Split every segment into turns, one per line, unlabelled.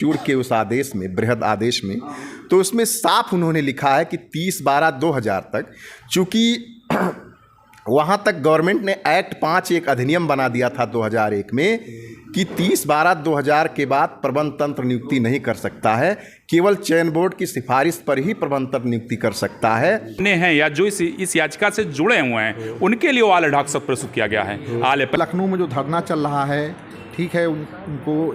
चूड़ के उस आदेश में, बृहद आदेश में, तो उसमें साफ उन्होंने लिखा है कि 30/12/2000 तक, चूँकि वहाँ तक गवर्नमेंट ने एक्ट 5 एक अधिनियम बना दिया था 2001 में कि 30/12/2000 के बाद प्रबंध तंत्र नियुक्ति नहीं कर सकता है, केवल चयन बोर्ड की सिफारिश पर ही प्रबंध तंत्र नियुक्ति कर सकता है।
हैं या जो इस याचिका से जुड़े हुए हैं उनके लिए आले ढाक सब प्रस्तुत किया गया है। आले
लखनऊ में जो धरना चल रहा है, ठीक है, उनको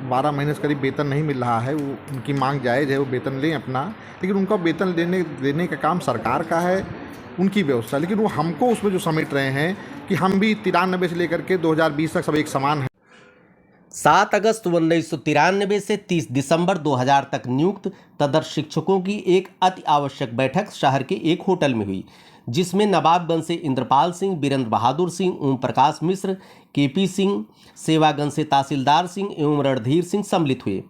12 महीने से करीब वेतन नहीं मिल रहा है, वो उनकी मांग जायज़ है, वो वेतन लें अपना, लेकिन उनका वेतन देने का काम सरकार का है, उनकी व्यवस्था, लेकिन वो हमको उसमें जो समेट रहे हैं कि हम भी 93 से लेकर के 2020 तक सब एक समान है।
7 अगस्त 1993 से 30 दिसंबर 2000 तक नियुक्त तदर्थ शिक्षकों की एक अति आवश्यक बैठक शहर के एक होटल में हुई, जिसमें नवाबगंज से इंद्रपाल सिंह, बीरेंद्र बहादुर सिंह, ओम प्रकाश मिश्र, केपी सिंह, सेवागंज से तहसीलदार सिंह एवं रणधीर सिंह सम्मिलित हुए।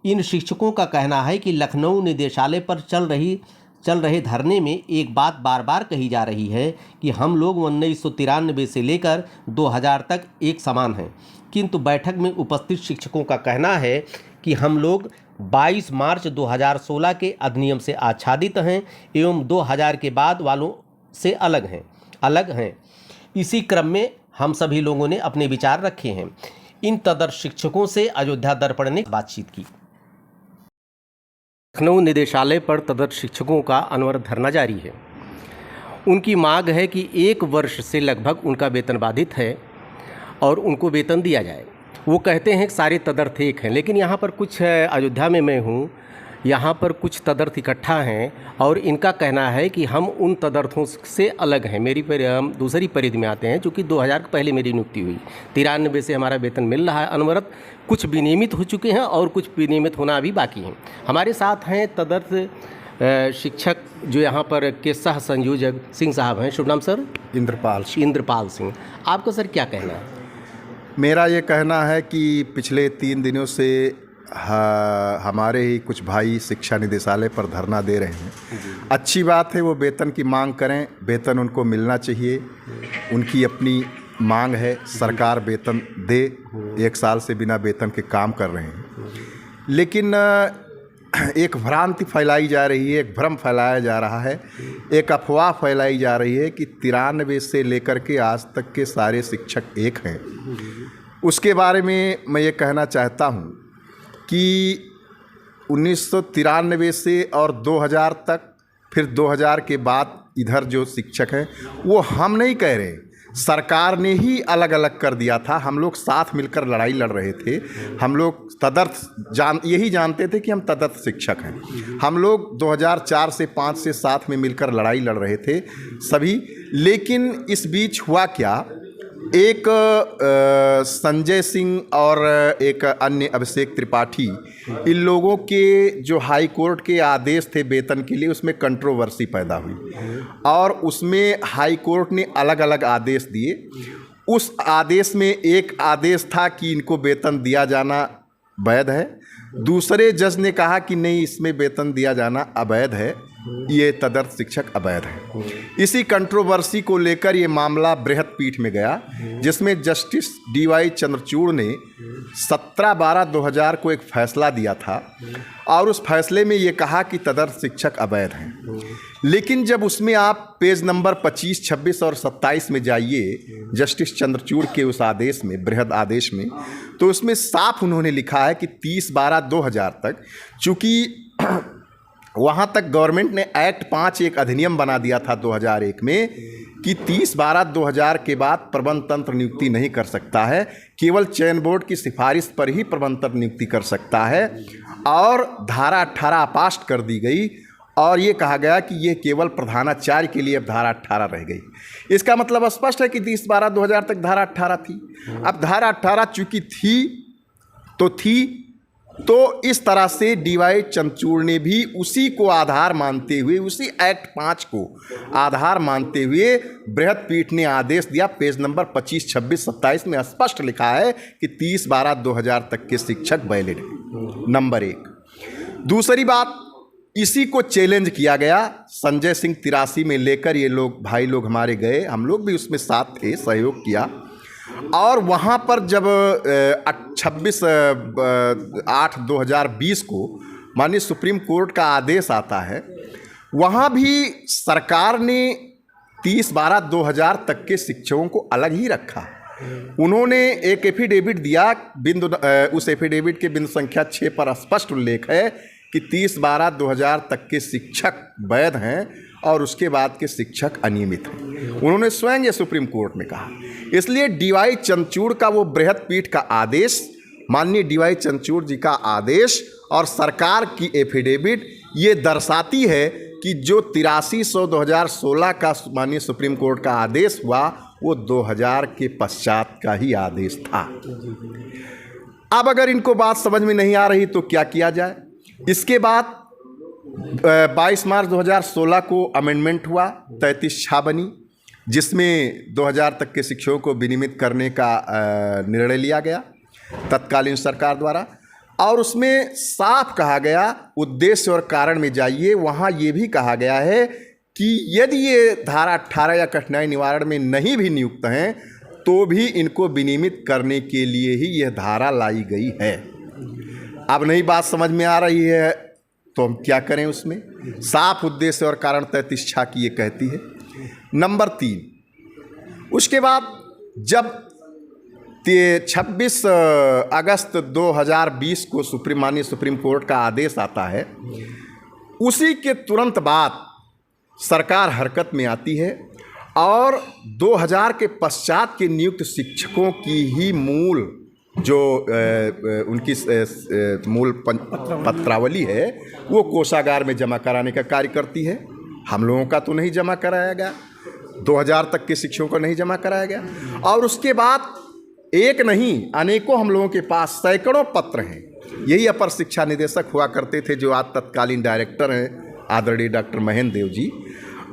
इन शिक्षकों का कहना है कि लखनऊ निदेशालय पर चल रहे धरने में एक बात बार बार कही जा रही है कि हम लोग 1993 से लेकर 2000 तक एक समान हैं, किंतु बैठक में उपस्थित शिक्षकों का कहना है कि हम लोग 22 मार्च 2016 के अधिनियम से आच्छादित हैं एवं 2000 के बाद वालों से अलग हैं। इसी क्रम में हम सभी लोगों ने अपने विचार रखे हैं। इन तदर्थ शिक्षकों से अयोध्या दर्पण ने बातचीत की। लखनऊ निदेशालय पर तदर्थ शिक्षकों का अनवरत धरना जारी है। उनकी मांग है कि 1 वर्ष से लगभग उनका वेतन बाधित है और उनको वेतन दिया जाए। वो कहते हैं कि सारे तदर्थ एक हैं, लेकिन यहाँ पर कुछ अयोध्या में मैं हूँ, यहाँ पर कुछ तदर्थ इकट्ठा हैं और इनका कहना है कि हम उन तदर्थों से अलग हैं। हम दूसरी परिधि में आते हैं, चूँकि 2000 के पहले मेरी नियुक्ति हुई, 93 से हमारा वेतन मिल रहा है अनवरत। कुछ विनियमित हो चुके हैं और कुछ विनियमित होना अभी बाकी हैं। हमारे साथ हैं तदर्थ शिक्षक जो यहाँ पर के सह संयोजक सिंह साहब हैं। शुभ नाम सर? इंद्रपाल सिंह। आपका सर क्या कहना है?
मेरा ये कहना है कि पिछले 3 दिनों से हमारे ही कुछ भाई शिक्षा निदेशालय पर धरना दे रहे हैं। अच्छी बात है, वो वेतन की मांग करें, वेतन उनको मिलना चाहिए, उनकी अपनी मांग है, सरकार वेतन दे। 1 साल से बिना वेतन के काम कर रहे हैं, लेकिन एक भ्रांति फैलाई जा रही है, एक भ्रम फैलाया जा रहा है, एक अफवाह फैलाई जा रही है कि 93 से लेकर के आज तक के सारे शिक्षक एक हैं। उसके बारे में मैं ये कहना चाहता हूँ कि 1993 से और 2000 तक, फिर 2000 के बाद इधर जो शिक्षक हैं वो हम नहीं कह रहे, सरकार ने ही अलग अलग कर दिया था। हम लोग साथ मिलकर लड़ाई लड़ रहे थे। हम लोग तदर्थ यही जानते थे कि हम तदर्थ शिक्षक हैं। हम लोग 2004 से 5 से साथ में मिलकर लड़ाई लड़ रहे थे सभी। लेकिन इस बीच हुआ क्या, एक संजय सिंह और एक अन्य अभिषेक त्रिपाठी, इन लोगों के जो हाई कोर्ट के आदेश थे वेतन के लिए, उसमें कंट्रोवर्सी पैदा हुई और उसमें हाई कोर्ट ने अलग अलग आदेश दिए। उस आदेश में एक आदेश था कि इनको वेतन दिया जाना वैध है, दूसरे जज ने कहा कि नहीं, इसमें वेतन दिया जाना अवैध है, ये तदर्थ शिक्षक अवैध है। इसी कंट्रोवर्सी को लेकर ये मामला बृहद पीठ में गया, जिसमें जस्टिस DY चंद्रचूड़ ने 17/12/2000 को एक फैसला दिया था और उस फैसले में ये कहा कि तदर्थ शिक्षक अवैध हैं। लेकिन जब उसमें आप पेज नंबर 25, 26 और 27 में जाइए जस्टिस चंद्रचूड़ के उस आदेश में, बृहद आदेश में, तो उसमें साफ उन्होंने लिखा है कि 30/12/2000 तक, चूँकि वहाँ तक गवर्नमेंट ने एक्ट 5 एक अधिनियम बना दिया था 2001 में कि 30/12/2000 के बाद प्रबंध तंत्र नियुक्ति नहीं कर सकता है, केवल चयन बोर्ड की सिफारिश पर ही प्रबंध तंत्र नियुक्ति कर सकता है। और धारा 18 अपास्ट कर दी गई और ये कहा गया कि ये केवल प्रधानाचार्य के लिए अब धारा 18 रह गई। इसका मतलब स्पष्ट है कि 30/12/2000 तक धारा 18 थी। अब धारा 18 चूँकि थी तो इस तरह से DY चंद्रचूड़ ने भी उसी को आधार मानते हुए, उसी एक्ट 5 को आधार मानते हुए बृहद पीठ ने आदेश दिया। पेज नंबर 25, 26, 27 में स्पष्ट लिखा है कि 30/12/2000 तक के शिक्षक वैलिड हैं। नंबर 1। दूसरी बात, इसी को चैलेंज किया गया। संजय सिंह 83 में लेकर ये लोग भाई लोग हमारे गए, हम लोग भी उसमें साथ थे, सहयोग किया और वहाँ पर जब 26/8/2020 को माननीय सुप्रीम कोर्ट का आदेश आता है, वहाँ भी सरकार ने 30/12/2000 तक के शिक्षकों को अलग ही रखा। उन्होंने एक एफिडेविट दिया, उस एफिडेविट के बिंदु संख्या 6 पर स्पष्ट उल्लेख है कि 30/12/2000 तक के शिक्षक वैध हैं और उसके बाद के शिक्षक अनियमित हैं। उन्होंने स्वयं ये सुप्रीम कोर्ट में कहा। इसलिए डीवाई चंद्रचूड़ का वो बृहद पीठ का आदेश, माननीय डीवाई चंद्रचूड़ जी का आदेश और सरकार की एफिडेविट ये दर्शाती है कि जो 83/100/2016 का माननीय सुप्रीम कोर्ट का आदेश हुआ वो 2000 के पश्चात का ही आदेश था। अब अगर इनको बात समझ में नहीं आ रही तो क्या किया जाए? इसके बाद 22 मार्च 2016 को अमेंडमेंट हुआ, 33(6) बनी, जिसमें 2000 तक के शिक्षकों को विनियमित करने का निर्णय लिया गया तत्कालीन सरकार द्वारा। और उसमें साफ कहा गया, उद्देश्य और कारण में जाइए, वहाँ ये भी कहा गया है कि यदि ये धारा 18 या कठिनाई निवारण में नहीं भी नियुक्त हैं तो भी इनको विनियमित करने के लिए ही यह धारा लाई गई है। अब नहीं बात समझ में आ रही है तो हम क्या करें? उसमें साफ उद्देश्य और कारण 33(6) की ये कहती है। नंबर 3, उसके बाद जब 26 अगस्त 2020 को माननीय सुप्रीम कोर्ट का आदेश आता है, उसी के तुरंत बाद सरकार हरकत में आती है और 2000 के पश्चात के नियुक्त शिक्षकों की ही मूल जो उनकी मूल पत्रावली है वो कोषागार में जमा कराने का कार्य करती है। हम लोगों का तो नहीं जमा कराया गया, 2000 तक के शिक्षकों को नहीं जमा कराया गया। और उसके बाद एक नहीं अनेकों हम लोगों के पास सैकड़ों पत्र हैं। यही अपर शिक्षा निदेशक हुआ करते थे जो आज तत्कालीन डायरेक्टर हैं आदरणीय डॉक्टर महेंद्र देव जी,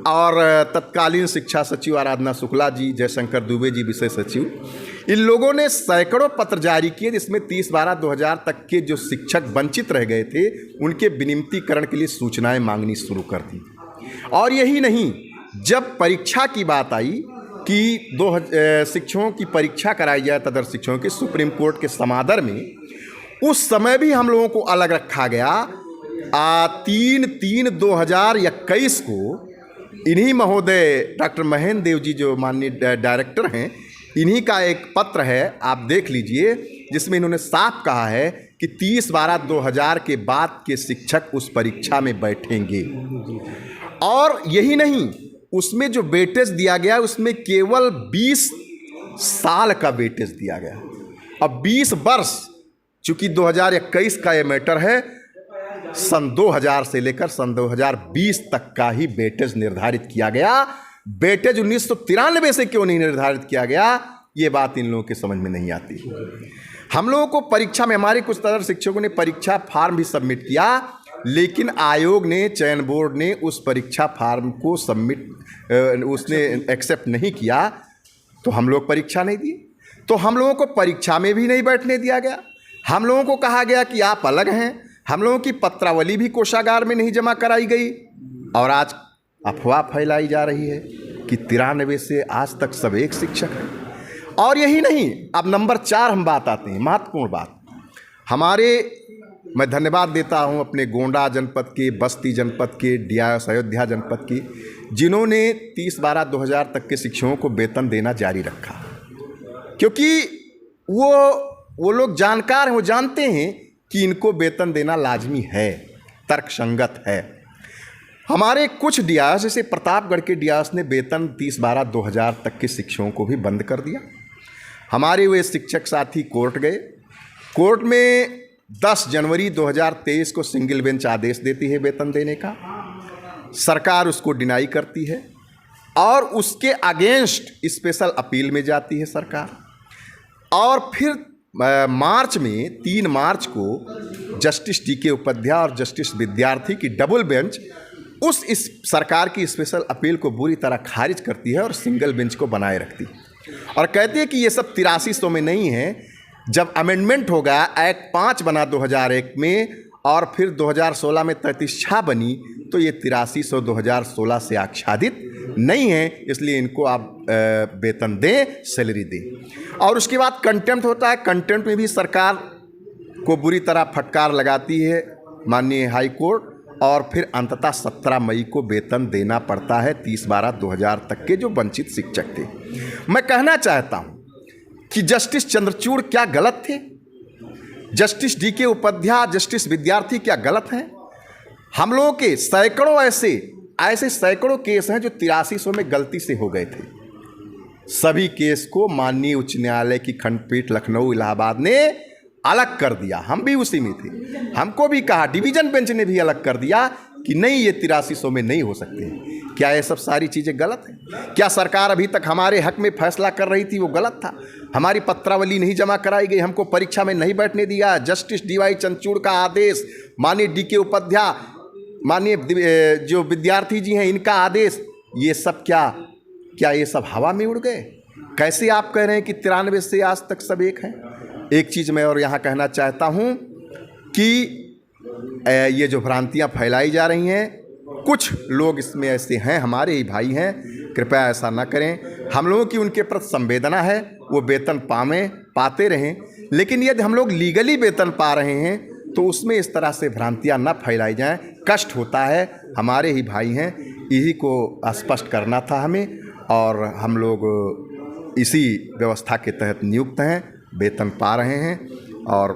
और तत्कालीन शिक्षा सचिव आराधना शुक्ला जी, जयशंकर दुबे जी विषय सचिव। इन लोगों ने सैकड़ों पत्र जारी किए जिसमें 30/12/2000 तक के जो शिक्षक वंचित रह गए थे उनके विनियमितीकरण के लिए सूचनाएं मांगनी शुरू कर दी। और यही नहीं, जब परीक्षा की बात आई कि शिक्षकों की परीक्षा कराई जाए तदर शिक्षकों की सुप्रीम कोर्ट के समादर में, उस समय भी हम लोगों को अलग रखा गया। 3/3/2021 को इन्हीं महोदय डॉक्टर महेंद्र देव जी जो माननीय डायरेक्टर हैं, इन्हीं का एक पत्र है, आप देख लीजिए, जिसमें इन्होंने साफ कहा है कि 30/12/2000 के बाद के शिक्षक उस परीक्षा में बैठेंगे। और यही नहीं, उसमें जो वेटेज दिया गया उसमें केवल 20 साल का वेटेज दिया गया। अब 20 वर्ष, चूंकि 2021 का ये मैटर है, सन 2000 से लेकर सन 2020 तक का ही वेटेज निर्धारित किया गया। वेटेज 1993 से क्यों नहीं निर्धारित किया गया, ये बात इन लोगों के समझ में नहीं आती। हम लोगों को परीक्षा में, हमारे कुछ तदर शिक्षकों ने परीक्षा फार्म भी सबमिट किया, लेकिन आयोग ने, चयन बोर्ड ने उस परीक्षा फार्म को उसने एक्सेप्ट नहीं किया, तो हम लोग परीक्षा नहीं दिए। तो हम लोगों को परीक्षा में भी नहीं बैठने दिया गया। हम लोगों को कहा गया कि आप अलग हैं। हम लोगों की पत्रावली भी कोषागार में नहीं जमा कराई गई। और आज अफवाह फैलाई जा रही है कि 93 से आज तक सब एक शिक्षक हैं। और यही नहीं, अब नंबर 4 हम बात आते हैं, महत्वपूर्ण बात। मैं धन्यवाद देता हूं अपने गोंडा जनपद के, बस्ती जनपद के, डीआईएस अयोध्या जनपद के, जिन्होंने 30/12/2000 तक के शिक्षकों को वेतन देना जारी रखा। क्योंकि वो लोग जानकार हैं, वो जानते हैं कि इनको वेतन देना लाजमी है, तर्कसंगत है। हमारे कुछ डीआईएस, जैसे प्रतापगढ़ के डीआईएस ने वेतन 30/12/2000 तक के शिक्षकों को भी बंद कर दिया। हमारे वे शिक्षक साथी कोर्ट गए। कोर्ट में 10 जनवरी 2023 को सिंगल बेंच आदेश देती है वेतन देने का। सरकार उसको डिनाई करती है और उसके अगेंस्ट स्पेशल अपील में जाती है सरकार। और फिर मार्च में 3 मार्च को जस्टिस टी.के. उपाध्याय और जस्टिस विद्यार्थी की डबल बेंच इस सरकार की स्पेशल अपील को बुरी तरह खारिज करती है और सिंगल बेंच को बनाए रखती है और कहती है कि ये सब 8300 में नहीं है। जब अमेंडमेंट हो गया, एक्ट 5 बना 2001 में और फिर 2016 में 33(6) बनी, तो ये 8300 2016 से आच्छादित नहीं है, इसलिए इनको आप वेतन दें, सैलरी दें। और उसके बाद कंटेम्प्ट होता है। कंटेम्प्ट में भी सरकार को बुरी तरह फटकार लगाती है माननीय हाई कोर्ट, और फिर अंततः 17 मई को वेतन देना पड़ता है 30/12/2000 तक के जो वंचित शिक्षक थे। मैं कहना चाहता हूँ कि जस्टिस चंद्रचूड़ क्या गलत थे, जस्टिस DK उपाध्याय, जस्टिस विद्यार्थी क्या गलत हैं? हम लोगों के सैकड़ों ऐसे सैकड़ों केस हैं जो 8300 में गलती से हो गए थे। सभी केस को माननीय उच्च न्यायालय की खंडपीठ लखनऊ इलाहाबाद ने अलग कर दिया। हम भी उसी में थे, हमको भी कहा, डिवीजन बेंच ने भी अलग कर दिया कि नहीं, ये 8300 में नहीं हो सकते। क्या ये सब सारी चीज़ें गलत हैं? क्या सरकार अभी तक हमारे हक में फैसला कर रही थी वो गलत था? हमारी पत्रावली नहीं जमा कराई गई, हमको परीक्षा में नहीं बैठने दिया, जस्टिस DY चंद्रचूड़ का आदेश, माननीय DK उपाध्याय, माननीय जो विद्यार्थी जी हैं इनका आदेश, ये सब क्या ये सब हवा में उड़ गए? कैसे आप कह रहे हैं कि 93 से आज तक सब एक हैं? एक चीज़ मैं और यहाँ कहना चाहता हूँ कि ये जो भ्रांतियाँ फैलाई जा रही हैं, कुछ लोग इसमें ऐसे हैं, हमारे ही भाई हैं, कृपया ऐसा ना करें। हम लोगों की उनके प्रति संवेदना है, वो वेतन पाते रहें, लेकिन यदि हम लोग लीगली वेतन पा रहे हैं तो उसमें इस तरह से भ्रांतियाँ ना फैलाई जाएं। कष्ट होता है, हमारे ही भाई हैं, यही को स्पष्ट करना था हमें, और हम लोग इसी व्यवस्था के तहत नियुक्त हैं, वेतन पा रहे हैं। और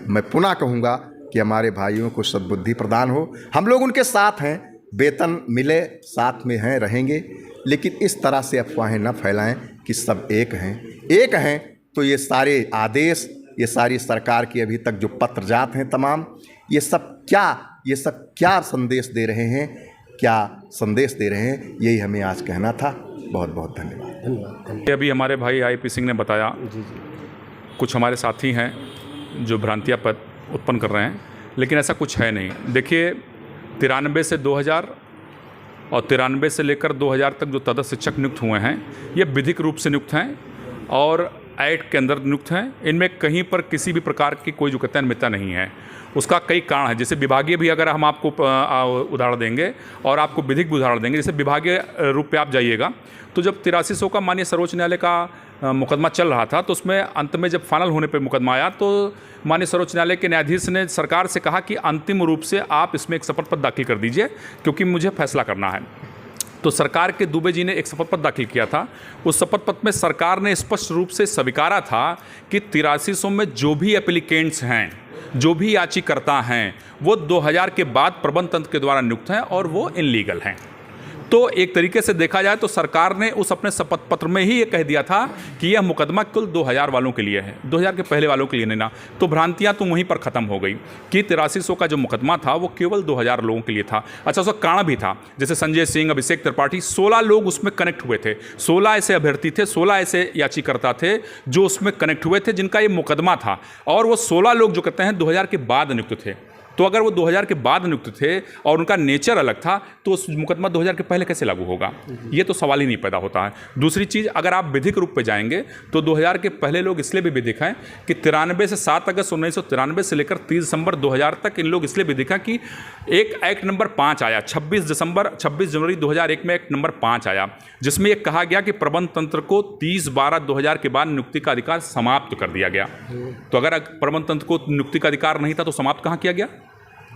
मैं पुनः कहूँगा कि हमारे भाइयों को सद्बुद्धि प्रदान हो, हम लोग उनके साथ हैं, वेतन मिले, साथ में हैं, रहेंगे, लेकिन इस तरह से अफवाहें न फैलाएं कि सब एक हैं। तो ये सारे आदेश, ये सारी सरकार की अभी तक जो पत्र जात हैं तमाम, ये सब क्या संदेश दे रहे हैं, यही हमें आज कहना था। बहुत बहुत धन्यवाद।
अभी हमारे भाई IP सिंह ने बताया, कुछ हमारे साथी हैं जो भ्रांतियाँ उत्पन्न कर रहे हैं, लेकिन ऐसा कुछ है नहीं। देखिए, 93 से 2000 और 93 से लेकर 2000 तक जो तदस्थ शिक्षक नियुक्त हुए हैं, ये विधिक रूप से नियुक्त हैं और एक्ट के अंदर नियुक्त हैं। इनमें कहीं पर किसी भी प्रकार की कोई जो कहते हैं अनियमितता नहीं है। उसका कई कारण है, जैसे विभागीय भी अगर हम आपको उदाहरण देंगे और आपको विधिक भी उदाहरण देंगे। जैसे विभागीय रूप पे आप जाइएगा तो जब 8300 का माननीय सर्वोच्च न्यायालय का मुकदमा चल रहा था, तो उसमें अंत में जब फाइनल होने पे मुकदमा आया तो माननीय सर्वोच्च न्यायालय के न्यायाधीश ने सरकार से कहा कि अंतिम रूप से आप इसमें एक शपथ पत्र दाखिल कर दीजिए, क्योंकि मुझे फैसला करना है। तो सरकार के दुबे जी ने एक शपथ पत्र दाखिल किया था। उस शपथ पत्र में सरकार ने स्पष्ट रूप से स्वीकारा था कि 8300 में जो भी एप्लीकेंट्स हैं, जो भी याचिकाकर्ता हैं, वो 2000 के बाद प्रबंध तंत्र के द्वारा नियुक्त हैं और वो इनलीगल हैं। तो एक तरीके से देखा जाए तो सरकार ने उस अपने शपथ पत्र में ही ये कह दिया था कि यह मुकदमा कुल 2000 वालों के लिए है, 2000 के पहले वालों के लिए नहीं ना। तो भ्रांतियां तो वहीं पर ख़त्म हो गई कि 8300 का जो मुकदमा था वो केवल 2000 लोगों के लिए था। अच्छा, उसका कारण भी था, जैसे संजय सिंह, अभिषेक त्रिपाठी, 16 लोग उसमें कनेक्ट हुए थे। 16 ऐसे अभ्यर्थी थे, 16 ऐसे याचिकाकर्ता थे जो उसमें कनेक्ट हुए थे, जिनका ये मुकदमा था। और वो 16 लोग जो कहते हैं 2000 के बाद नियुक्त थे। तो अगर वो 2000 के बाद नियुक्त थे और उनका नेचर अलग था, तो उस मुकदमा 2000 के पहले कैसे लागू होगा? ये तो सवाल ही नहीं पैदा होता है। दूसरी चीज़, अगर आप विधिक रूप पे जाएंगे तो 2000 के पहले लोग इसलिए भी विधिक हैं कि 93 से 7 अगस्त 1993 से लेकर 30 दिसंबर 2000 तक इन लोग इसलिए विधिक हैं कि एक एक्ट नंबर 5 आया, 26 जनवरी 2001 में एक्ट नंबर 5 आया, जिसमें यह कहा गया कि प्रबंध तंत्र को 30/12/2000 के बाद नियुक्ति का अधिकार समाप्त कर दिया गया। तो अगर प्रबंध तंत्र को नियुक्ति का अधिकार नहीं था तो समाप्त कहाँ किया गया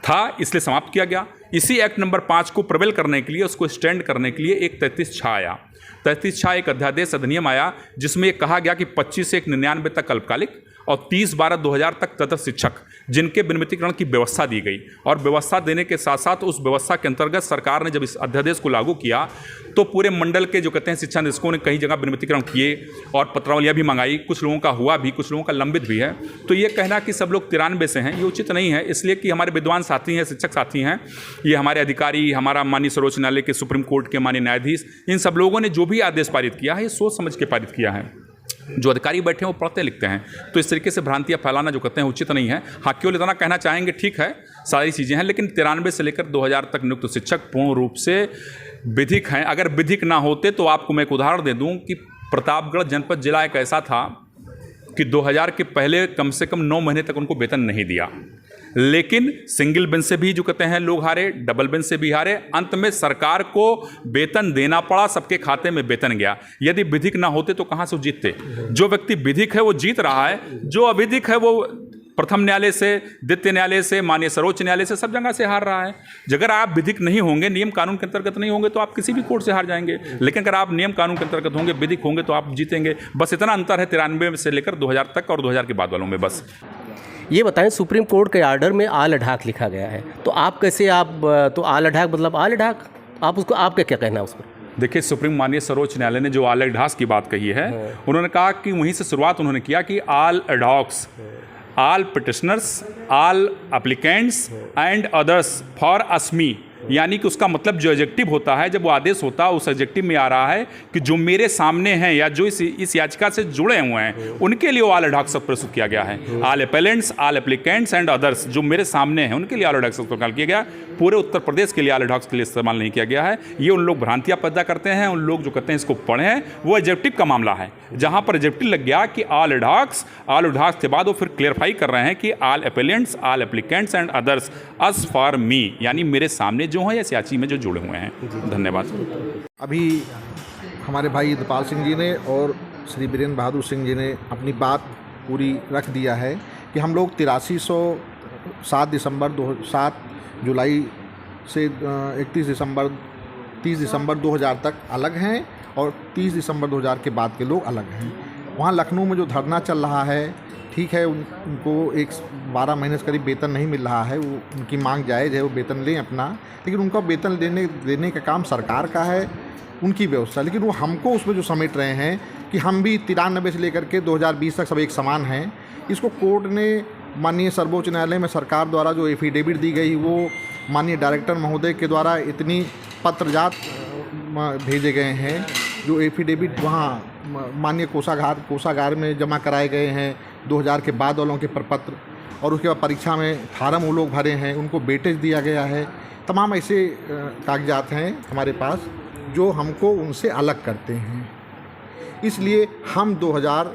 था, इसलिए समाप्त किया गया। इसी एक्ट नंबर 5 को प्रबल करने के लिए, उसको स्टैंड करने के लिए एक 33/6 आया। 33/6 एक अध्यादेश अधिनियम आया, जिसमें यह कहा गया कि 25 से 99 तक अल्पकालिक और 30/12/2000 तक तदस्थ शिक्षक जिनके विनियमितीकरण की व्यवस्था दी गई। और व्यवस्था देने के साथ साथ उस व्यवस्था के अंतर्गत सरकार ने जब इस अध्यादेश को लागू किया तो पूरे मंडल के जो कहते हैं शिक्षा निदेशकों ने कई जगह विनियमितीकरण किए और पत्रावलियाँ भी मंगाई। कुछ लोगों का हुआ भी, कुछ लोगों का लंबित भी है। तो ये कहना कि सब लोग 93 से हैं, ये उचित नहीं है। इसलिए कि हमारे विद्वान साथी हैं, शिक्षक साथी हैं, ये हमारे अधिकारी, हमारा माननीय सर्वोच्च न्यायालय के सुप्रीम कोर्ट के माननीय न्यायाधीश, इन सब लोगों ने जो भी आदेश पारित किया है, ये सोच समझ के पारित किया है। जो अधिकारी बैठे हैं वो पढ़ते लिखते हैं। तो इस तरीके से भ्रांतियाँ फैलाना जो कहते हैं उचित नहीं है। हाँ, केवल इतना कहना चाहेंगे, ठीक है, सारी चीज़ें हैं, लेकिन 93 से लेकर 2000 तक नियुक्त शिक्षक पूर्ण रूप से विधिक हैं। अगर विधिक ना होते तो आपको मैं एक उदाहरण दे दूं कि प्रतापगढ़ जनपद जिला एक ऐसा था कि 2000 के पहले कम से कम 9 महीने तक उनको वेतन नहीं दिया। लेकिन सिंगल बेंच से भी जो कहते हैं लोग हारे, डबल बेंच से भी हारे, अंत में सरकार को वेतन देना पड़ा, सबके खाते में वेतन गया। यदि विधिक ना होते तो कहाँ से जीतते? जो व्यक्ति विधिक है वो जीत रहा है, जो अविधिक है वो प्रथम न्यायालय से, द्वितीय न्यायालय से, माननीय सर्वोच्च न्यायालय से, सब जगह से हार रहा है। अगर आप विधिक नहीं होंगे, नियम कानून के अंतर्गत नहीं होंगे तो आप किसी भी कोर्ट से हार जाएंगे, लेकिन अगर आप नियम कानून के अंतर्गत होंगे, विधिक होंगे तो आप जीतेंगे। बस इतना अंतर है 93 से लेकर 2000 तक और 2000 के बाद वालों में बस।
ये बताएं, सुप्रीम कोर्ट के आर्डर में आल अढाक लिखा गया है, तो आप कैसे, आप तो आल अढाक मतलब आल अढाक, आप उसको, आपका क्या कहना है उस पर?
देखिए, सुप्रीम माननीय सर्वोच्च न्यायालय ने जो आल अढाक की बात कही है, उन्होंने कहा कि वहीं से शुरुआत उन्होंने किया कि आल अडॉक्स, all petitioners, all applicants and others for ASME, यानी कि उसका मतलब जो एडजेक्टिव होता है, जब वो आदेश होता है, उस एडजेक्टिव में आ रहा है कि जो मेरे सामने हैं या जो इस याचिका से जुड़े हुए हैं उनके लिए ऑल अडॉक शब्द प्रस्तुत किया गया है। All एपेलेंट्स, all applicants and others, जो मेरे सामने हैं उनके लिए ऑल अडॉक शब्द इस्तेमाल किया गया। पूरे उत्तर प्रदेश के लिए ऑल अडॉक के लिए इस्तेमाल नहीं किया गया है। ये उन लोग भ्रांतियाँ पैदा करते हैं, उन लोग जो कहते हैं इसको पढ़ें, वो एडजेक्टिव का मामला है। जहाँ पर एडजेक्टिव लग गया कि ऑल अडॉक्स के बाद वो फिर क्लियरफाई कर रहे हैं कि all एपेलेंट्स, all applicants and others us for me, यानी मेरे सामने जो है या याची में जो जुड़े हुए हैं। धन्यवाद।
अभी हमारे भाई इंद्रपाल सिंह जी ने और श्री वीरेंद्र बहादुर सिंह जी ने अपनी बात पूरी रख दिया है कि हम लोग 7 जुलाई से 30 दिसंबर 2000 तक अलग हैं और 30 दिसंबर 2000 के बाद के लोग अलग हैं। वहाँ लखनऊ में जो धरना चल रहा है, ठीक है, उनको 12 महीने से करीब वेतन नहीं मिल रहा है, वो उनकी मांग जायज़ है, वो वेतन लें अपना, लेकिन उनका वेतन देने का काम सरकार का है, उनकी व्यवस्था। लेकिन वो हमको उसमें जो समेट रहे हैं कि हम भी 93 से लेकर के 2020 तक सब एक समान हैं। इसको कोर्ट ने माननीय सर्वोच्च न्यायालय में सरकार द्वारा जो एफिडेविट दी गई, वो माननीय डायरेक्टर महोदय के द्वारा इतनी पत्रजात भेजे गए हैं, जो एफिडेविट वहाँ माननीय कोषागार में जमा कराए गए हैं 2000 के बाद वालों के प्रपत्र, और उसके बाद परीक्षा में फार्म वो लोग भरे हैं, उनको वेटेज दिया गया है। तमाम ऐसे कागजात हैं हमारे पास जो हमको उनसे अलग करते हैं। इसलिए हम 2000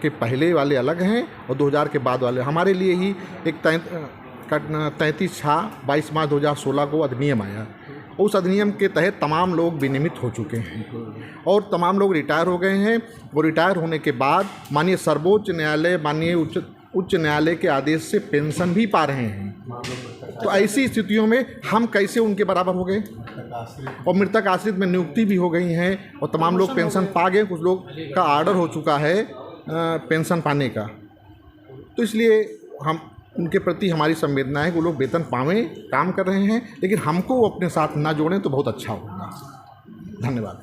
के पहले वाले अलग हैं और 2000 के बाद वाले। हमारे लिए ही एक 33/22 मार्च 2016 को अधिनियम आया। उस अधिनियम के तहत तमाम लोग विनियमित हो चुके हैं और तमाम लोग रिटायर हो गए हैं। वो रिटायर होने के बाद माननीय सर्वोच्च न्यायालय, माननीय उच्च न्यायालय के आदेश से पेंशन भी पा रहे हैं। तो ऐसी स्थितियों में हम कैसे उनके बराबर हो गए? और मृतक आश्रित में नियुक्ति भी हो गई हैं और तमाम लोग पेंशन पा गए। कुछ लोग का आर्डर हो चुका है पेंशन पाने का। तो इसलिए हम उनके प्रति हमारी संवेदना है कि वो लोग वेतन पावें, काम कर रहे हैं, लेकिन हमको वो अपने साथ ना जोड़ें तो बहुत अच्छा होगा। धन्यवाद।